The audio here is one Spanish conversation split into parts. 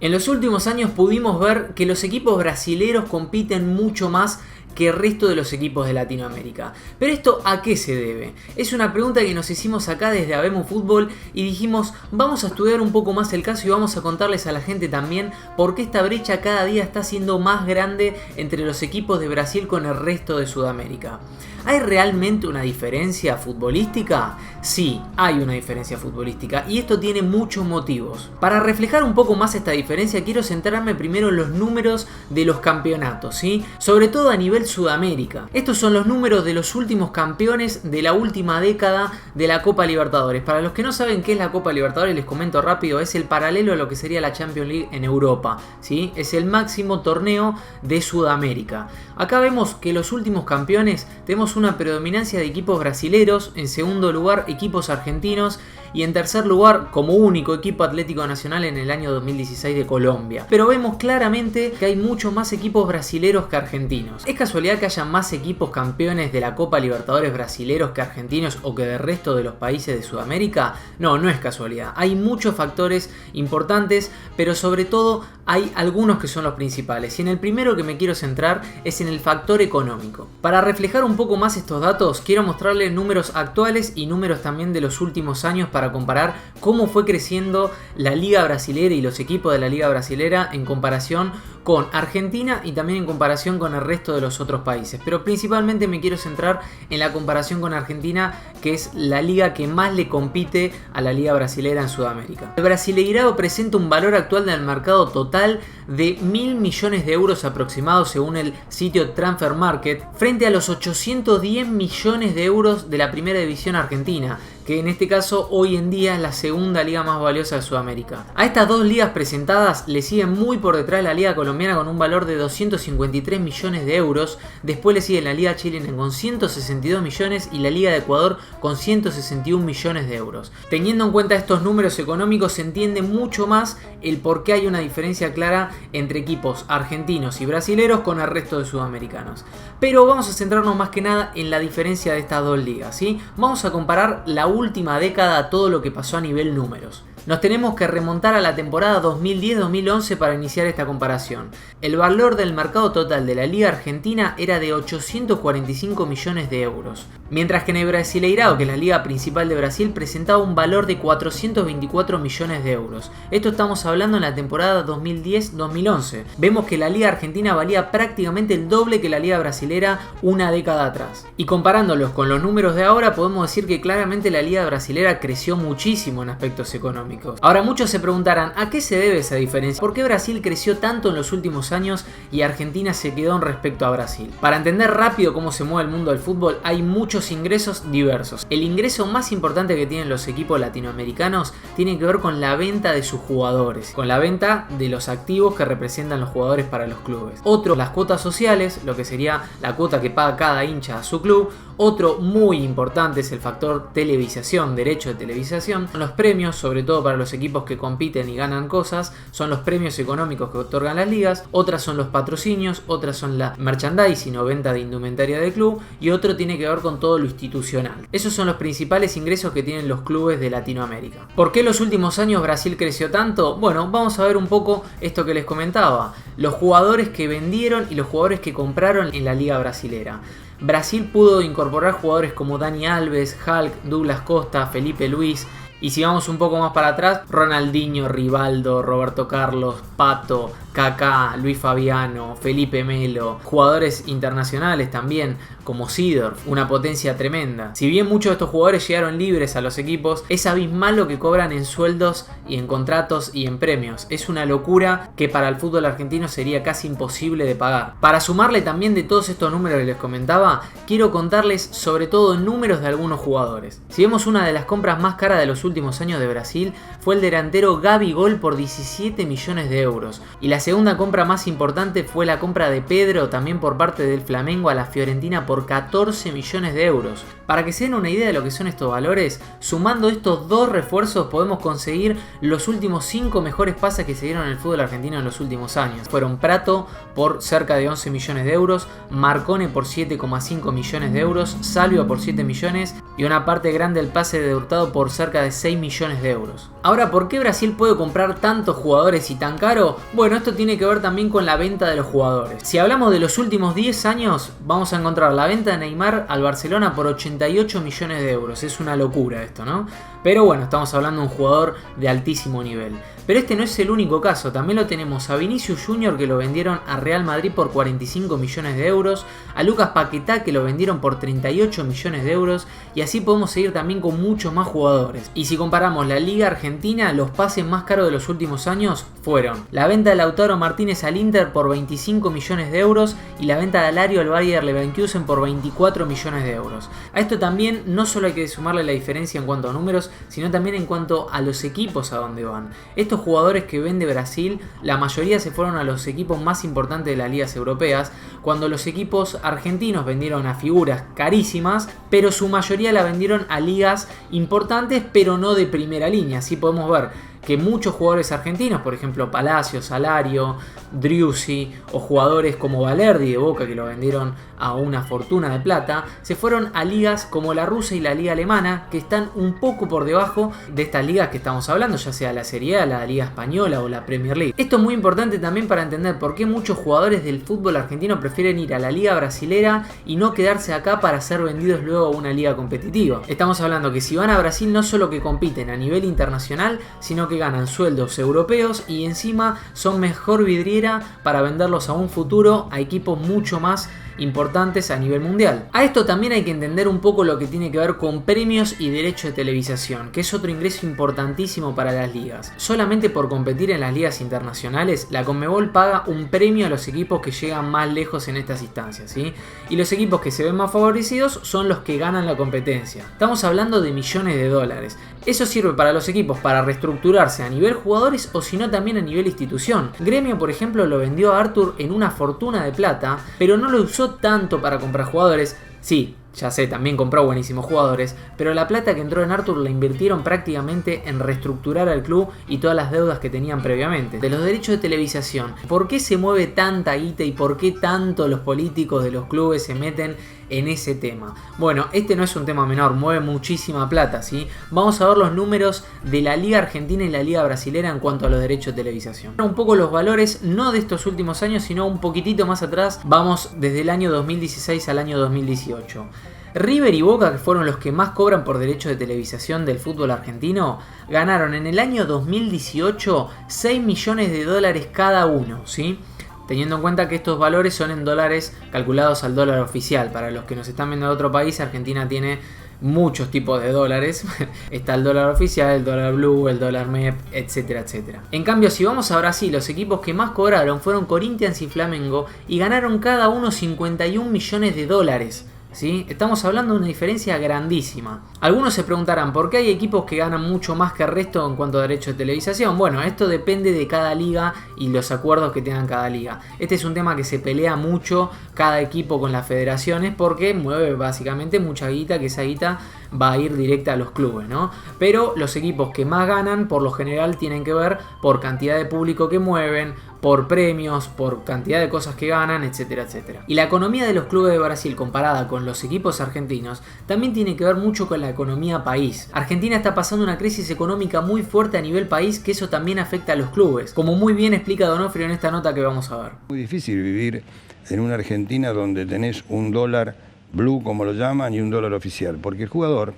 En los últimos años pudimos ver que los equipos brasileros compiten mucho más que el resto de los equipos de Latinoamérica. Pero ¿esto a qué se debe? Es una pregunta que nos hicimos acá desde Habemos Fútbol y dijimos, vamos a estudiar un poco más el caso y vamos a contarles a la gente también por qué esta brecha cada día está siendo más grande entre los equipos de Brasil con el resto de Sudamérica. ¿Hay realmente una diferencia futbolística? Sí, hay una diferencia futbolística y esto tiene muchos motivos. Para reflejar un poco más esta diferencia quiero centrarme primero en los números de los campeonatos, ¿sí? Sobre todo a nivel Sudamérica. Estos son los números de los últimos campeones de la última década de la Copa Libertadores. Para los que no saben qué es la Copa Libertadores, les comento rápido, es el paralelo a lo que sería la Champions League en Europa, ¿sí? Es el máximo torneo de Sudamérica. Acá vemos que los últimos campeones tenemos una predominancia de equipos brasileros, en segundo lugar equipos argentinos y en tercer lugar como único equipo Atlético Nacional en el año 2016 de Colombia. Pero vemos claramente que hay muchos más equipos brasileros que argentinos. ¿Es casualidad que haya más equipos campeones de la Copa Libertadores brasileros que argentinos o que del resto de los países de Sudamérica? No, no es casualidad. Hay muchos factores importantes, pero sobre todo hay algunos que son los principales. Y en el primero que me quiero centrar es en el factor económico. Para reflejar un poco más estos datos, quiero mostrarles números actuales y números también de los últimos años para comparar cómo fue creciendo la Liga Brasilera y los equipos de la Liga Brasilera en comparación con Argentina y también en comparación con el resto de los otros países. Pero principalmente me quiero centrar en la comparación con Argentina, que es la liga que más le compite a la Liga Brasilera en Sudamérica. El Brasileirao presenta un valor actual del mercado total de 1.000 millones de euros aproximados según el sitio Transfer Market, frente a los 810 millones de euros de la primera división argentina, que en este caso hoy en día es la segunda liga más valiosa de Sudamérica. A estas dos ligas presentadas le siguen muy por detrás la liga colombiana con un valor de 253 millones de euros, después le sigue la liga chilena con 162 millones y la liga de Ecuador con 161 millones de euros. Teniendo en cuenta estos números económicos se entiende mucho más el por qué hay una diferencia clara entre equipos argentinos y brasileros con el resto de sudamericanos. Pero vamos a centrarnos más que nada en la diferencia de estas dos ligas, ¿sí? Vamos a comparar la última década a todo lo que pasó a nivel números. Nos tenemos que remontar a la temporada 2010-2011 para iniciar esta comparación. El valor del mercado total de la Liga Argentina era de 845 millones de euros, mientras que en el Brasileirao, que es la liga principal de Brasil, presentaba un valor de 424 millones de euros. Esto estamos hablando en la temporada 2010-2011. Vemos que la Liga Argentina valía prácticamente el doble que la Liga Brasilera una década atrás. Y comparándolos con los números de ahora, podemos decir que claramente la Liga Brasilera creció muchísimo en aspectos económicos. Ahora muchos se preguntarán, ¿a qué se debe esa diferencia? ¿Por qué Brasil creció tanto en los últimos años y Argentina se quedó en respecto a Brasil? Para entender rápido cómo se mueve el mundo del fútbol, hay muchos ingresos diversos. El ingreso más importante que tienen los equipos latinoamericanos tiene que ver con la venta de sus jugadores, con la venta de los activos que representan los jugadores para los clubes. Otro, las cuotas sociales, lo que sería la cuota que paga cada hincha a su club. Otro muy importante es el factor televisación, derecho de televisación. Los premios, sobre todo para los equipos que compiten y ganan cosas, son los premios económicos que otorgan las ligas. Otras son los patrocinios, otras son la merchandising o venta de indumentaria del club y otro tiene que ver con todo lo institucional. Esos son los principales ingresos que tienen los clubes de Latinoamérica. ¿Por qué en los últimos años Brasil creció tanto? Bueno, vamos a ver un poco esto que les comentaba. Los jugadores que vendieron y los jugadores que compraron en la liga brasilera. Brasil pudo incorporar jugadores como Dani Alves, Hulk, Douglas Costa, Felipe Luis. Y si vamos un poco más para atrás, Ronaldinho, Rivaldo, Roberto Carlos, Pato, Kaká, Luis Fabiano, Felipe Melo, jugadores internacionales también como Seedorf, una potencia tremenda. Si bien muchos de estos jugadores llegaron libres a los equipos, es abismal lo que cobran en sueldos y en contratos y en premios. Es una locura que para el fútbol argentino sería casi imposible de pagar. Para sumarle también de todos estos números que les comentaba, quiero contarles sobre todo números de algunos jugadores. Si vemos una de las compras más caras de los últimos años de Brasil, fue el delantero Gabigol por 17 millones de euros. Y la segunda compra más importante fue la compra de Pedro, también por parte del Flamengo a la Fiorentina por 14 millones de euros. Para que se den una idea de lo que son estos valores, sumando estos dos refuerzos podemos conseguir los últimos 5 mejores pases que se dieron en el fútbol argentino en los últimos años. Fueron Prato por cerca de 11 millones de euros, Marcone por 7,5 millones de euros, Salvio por 7 millones y una parte grande del pase de Hurtado por cerca de 6 millones de euros. Ahora, ¿por qué Brasil puede comprar tantos jugadores y tan caro? Bueno, esto tiene que ver también con la venta de los jugadores. Si hablamos de los últimos 10 años, vamos a encontrar la venta de Neymar al Barcelona por 88 millones de euros. Es una locura esto, ¿no? Pero bueno, estamos hablando de un jugador de altísimo nivel. Pero este no es el único caso, también lo tenemos a Vinicius Junior, que lo vendieron a Real Madrid por 45 millones de euros, a Lucas Paquetá, que lo vendieron por 38 millones de euros, y así podemos seguir también con muchos más jugadores. Y si comparamos la Liga Argentina, los pases más caros de los últimos años fueron la venta de Lautaro Martínez al Inter por 25 millones de euros y la venta de Alario al Bayer Leverkusen por 24 millones de euros. A esto también no solo hay que sumarle la diferencia en cuanto a números, sino también en cuanto a los equipos a donde van. Estos jugadores que vende Brasil, la mayoría se fueron a los equipos más importantes de las ligas europeas, cuando los equipos argentinos vendieron a figuras carísimas, pero su mayoría la vendieron a ligas importantes, pero no de primera línea. Así podemos ver que muchos jugadores argentinos, por ejemplo Palacios, Alario, Driussi o jugadores como Valerdi de Boca, que lo vendieron a una fortuna de plata, se fueron a ligas como la rusa y la liga alemana, que están un poco por debajo de estas ligas que estamos hablando, ya sea la Serie A, la Liga Española o la Premier League. Esto es muy importante también para entender por qué muchos jugadores del fútbol argentino prefieren ir a la liga brasilera y no quedarse acá para ser vendidos luego a una liga competitiva. Estamos hablando que si van a Brasil no solo que compiten a nivel internacional, sino que ganan sueldos europeos y encima son mejor vidriera para venderlos a un futuro a equipos mucho más importantes a nivel mundial. A esto también hay que entender un poco lo que tiene que ver con premios y derechos de televisación, que es otro ingreso importantísimo para las ligas. Solamente por competir en las ligas internacionales, la Conmebol paga un premio a los equipos que llegan más lejos en estas instancias, ¿sí? Y los equipos que se ven más favorecidos son los que ganan la competencia. Estamos hablando de millones de dólares. Eso sirve para los equipos para reestructurarse a nivel jugadores o si no también a nivel institución. Gremio, por ejemplo, lo vendió a Arthur en una fortuna de plata, pero no lo usó tanto para comprar jugadores. Sí, ya sé, también compró buenísimos jugadores, pero la plata que entró en Arthur la invirtieron prácticamente en reestructurar al club y todas las deudas que tenían previamente. De los derechos de televisación, ¿por qué se mueve tanta guita y por qué tanto los políticos de los clubes se meten en ese tema? Bueno, este no es un tema menor, mueve muchísima plata, ¿sí? Vamos a ver los números de la Liga Argentina y la Liga Brasilera en cuanto a los derechos de televisación. Un poco los valores, no de estos últimos años, sino un poquitito más atrás, vamos desde el año 2016 al año 2018. River y Boca, que fueron los que más cobran por derechos de televisación del fútbol argentino, ganaron en el año 2018 6 millones de dólares cada uno, ¿sí? Teniendo en cuenta que estos valores son en dólares calculados al dólar oficial. Para los que nos están viendo de otro país, Argentina tiene muchos tipos de dólares. Está el dólar oficial, el dólar blue, el dólar MEP, etcétera, etcétera. En cambio, si vamos a Brasil, los equipos que más cobraron fueron Corinthians y Flamengo y ganaron cada uno 51 millones de dólares. ¿Sí? Estamos hablando de una diferencia grandísima. Algunos se preguntarán por qué hay equipos que ganan mucho más que el resto en cuanto a derechos de televisación. Bueno, esto depende de cada liga y los acuerdos que tengan cada liga. Este es un tema que se pelea mucho cada equipo con las federaciones porque mueve básicamente mucha guita, que esa guita va a ir directa a los clubes, ¿no? Pero los equipos que más ganan por lo general tienen que ver por cantidad de público que mueven, por premios, por cantidad de cosas que ganan, etcétera, etcétera. Y la economía de los clubes de Brasil comparada con los equipos argentinos también tiene que ver mucho con la economía país. Argentina está pasando una crisis económica muy fuerte a nivel país, que eso también afecta a los clubes, como muy bien explica Donofrio en esta nota que vamos a ver. Muy difícil vivir en una Argentina donde tenés un dólar blue, como lo llaman, y un dólar oficial, porque el jugador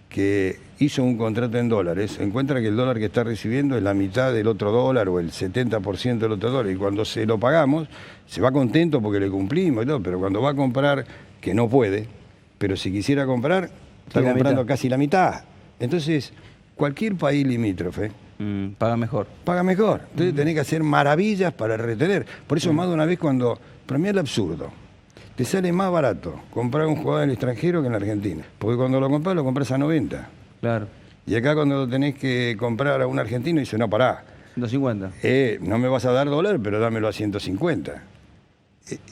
que hizo un contrato en dólares encuentra que el dólar que está recibiendo es la mitad del otro dólar o el 70% del otro dólar, y cuando se lo pagamos se va contento porque le cumplimos y todo, pero cuando va a comprar, que no puede, pero si quisiera comprar, está comprando casi la mitad. Entonces, cualquier país limítrofe paga mejor. Paga mejor. Entonces tenés que hacer maravillas para retener. Por eso más de una vez cuando, para mí es el absurdo, te sale más barato comprar un jugador en el extranjero que en la Argentina. Porque cuando lo compras a 90. Claro. Y acá cuando tenés que comprar a un argentino, dice, no, pará. 150. No me vas a dar dólar, pero dámelo a 150.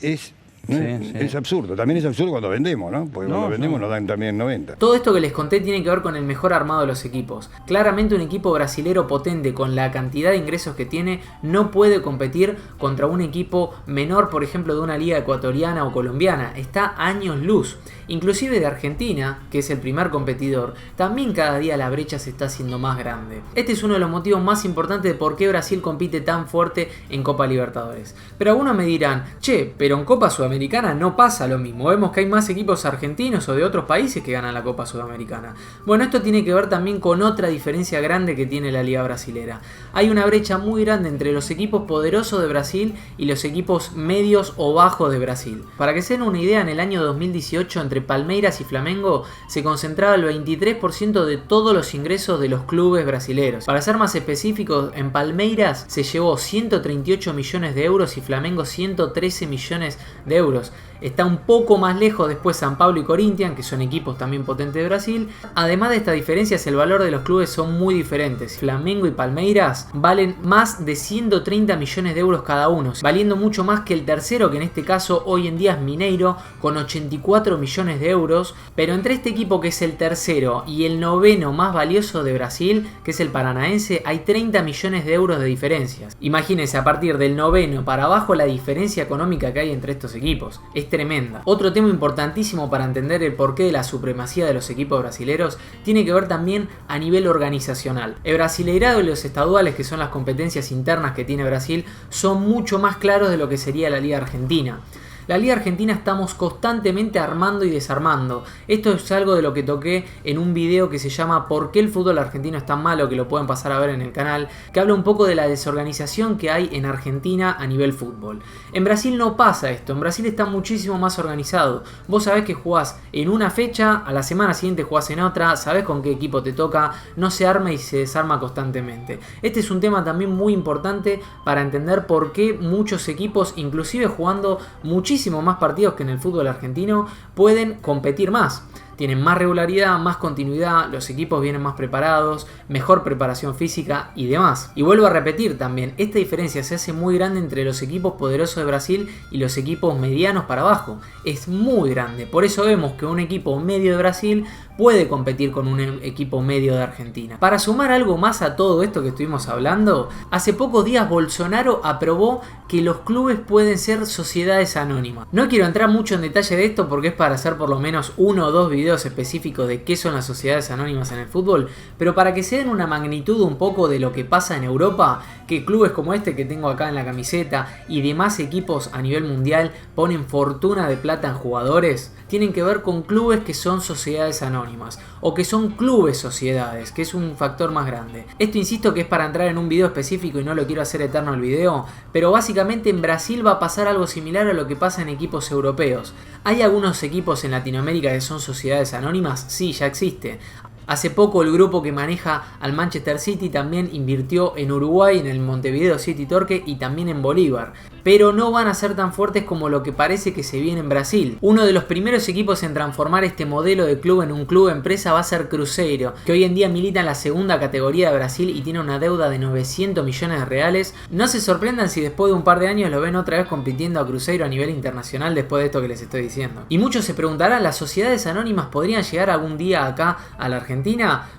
Es ¿no? Sí. Es absurdo. También es absurdo cuando vendemos, ¿no? Porque cuando vendemos nos dan también 90. Todo esto que les conté tiene que ver con el mejor armado de los equipos. Claramente un equipo brasilero potente con la cantidad de ingresos que tiene no puede competir contra un equipo menor, por ejemplo, de una liga ecuatoriana o colombiana. Está años luz. Inclusive de Argentina, que es el primer competidor, también cada día la brecha se está haciendo más grande. Este es uno de los motivos más importantes de por qué Brasil compite tan fuerte en Copa Libertadores. Pero algunos me dirán, che, pero en Copa Sudamericana no pasa lo mismo. Vemos que hay más equipos argentinos o de otros países que ganan la Copa Sudamericana. Bueno, esto tiene que ver también con otra diferencia grande que tiene la liga brasilera. Hay una brecha muy grande entre los equipos poderosos de Brasil y los equipos medios o bajos de Brasil. Para que se den una idea, en el año 2018 entre Palmeiras y Flamengo se concentraba el 23% de todos los ingresos de los clubes brasileños. Para ser más específicos, en Palmeiras se llevó 138 millones de euros y Flamengo 113 millones de euros. Está un poco más lejos después San Pablo y Corinthians, que son equipos también potentes de Brasil. Además de estas diferencias, el valor de los clubes son muy diferentes. Flamengo y Palmeiras valen más de 130 millones de euros cada uno, valiendo mucho más que el tercero, que en este caso hoy en día es Mineiro, con 84 millones de euros. Pero entre este equipo, que es el tercero, y el noveno más valioso de Brasil, que es el Paranaense, hay 30 millones de euros de diferencias. Imagínense, a partir del noveno para abajo, la diferencia económica que hay entre estos equipos es tremenda. Otro tema importantísimo para entender el porqué de la supremacía de los equipos brasileros tiene que ver también a nivel organizacional. El Brasileirado y los estaduales, que son las competencias internas que tiene Brasil, son mucho más claros de lo que sería la Liga Argentina. La Liga Argentina estamos constantemente armando y desarmando. Esto es algo de lo que toqué en un video que se llama ¿Por qué el fútbol argentino es tan malo?, que lo pueden pasar a ver en el canal, que habla un poco de la desorganización que hay en Argentina a nivel fútbol. En Brasil no pasa esto, en Brasil está muchísimo más organizado. Vos sabés que jugás en una fecha, a la semana siguiente jugás en otra, sabés con qué equipo te toca, no se arma y se desarma constantemente. Este es un tema también muy importante para entender por qué muchos equipos, inclusive jugando muchísimo más partidos que en el fútbol argentino, pueden competir más. Tienen más regularidad, más continuidad, los equipos vienen más preparados, mejor preparación física y demás. Y vuelvo a repetir también, esta diferencia se hace muy grande entre los equipos poderosos de Brasil y los equipos medianos para abajo. Es muy grande, por eso vemos que un equipo medio de Brasil puede competir con un equipo medio de Argentina. Para sumar algo más a todo esto que estuvimos hablando, hace pocos días Bolsonaro aprobó que los clubes pueden ser sociedades anónimas. No quiero entrar mucho en detalle de esto porque es para hacer por lo menos 1 o 2 videos específicos de qué son las sociedades anónimas en el fútbol, pero para que se den una magnitud un poco de lo que pasa en Europa, que clubes como este que tengo acá en la camiseta y demás equipos a nivel mundial ponen fortuna de plata en jugadores, tienen que ver con clubes que son sociedades anónimas o que son clubes sociedades, que es un factor más grande. Esto insisto que es para entrar en un video específico y no lo quiero hacer eterno el video, pero básicamente en Brasil va a pasar algo similar a lo que pasa en equipos europeos. ¿Hay algunos equipos en Latinoamérica que son sociedades anónimas? Sí, ya existe. Hace poco el grupo que maneja al Manchester City también invirtió en Uruguay, en el Montevideo City Torque y también en Bolívar. Pero no van a ser tan fuertes como lo que parece que se viene en Brasil. Uno de los primeros equipos en transformar este modelo de club en un club empresa va a ser Cruzeiro, que hoy en día milita en la segunda categoría de Brasil y tiene una deuda de 900 millones de reales. No se sorprendan si después de un par de años lo ven otra vez compitiendo a Cruzeiro a nivel internacional después de esto que les estoy diciendo. Y muchos se preguntarán, ¿las sociedades anónimas podrían llegar algún día acá a la Argentina?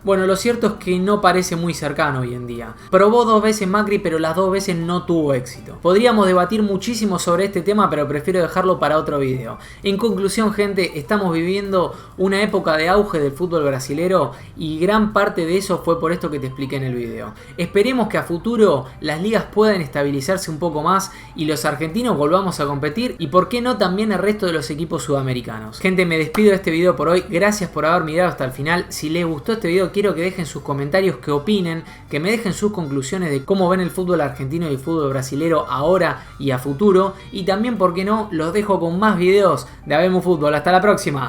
Bueno, lo cierto es que no parece muy cercano hoy en día. Probó 2 veces Macri, pero las 2 veces no tuvo éxito. Podríamos debatir muchísimo sobre este tema, pero prefiero dejarlo para otro video. En conclusión, gente, estamos viviendo una época de auge del fútbol brasilero y gran parte de eso fue por esto que te expliqué en el video. Esperemos que a futuro las ligas puedan estabilizarse un poco más y los argentinos volvamos a competir, y por qué no también el resto de los equipos sudamericanos. Gente, me despido de este video por hoy. Gracias por haber mirado hasta el final. Si les gustó este video, quiero que dejen sus comentarios, que opinen, que me dejen sus conclusiones de cómo ven el fútbol argentino y el fútbol brasilero ahora y a futuro. Y también, por qué no, los dejo con más videos de Habemos Fútbol. Hasta la próxima.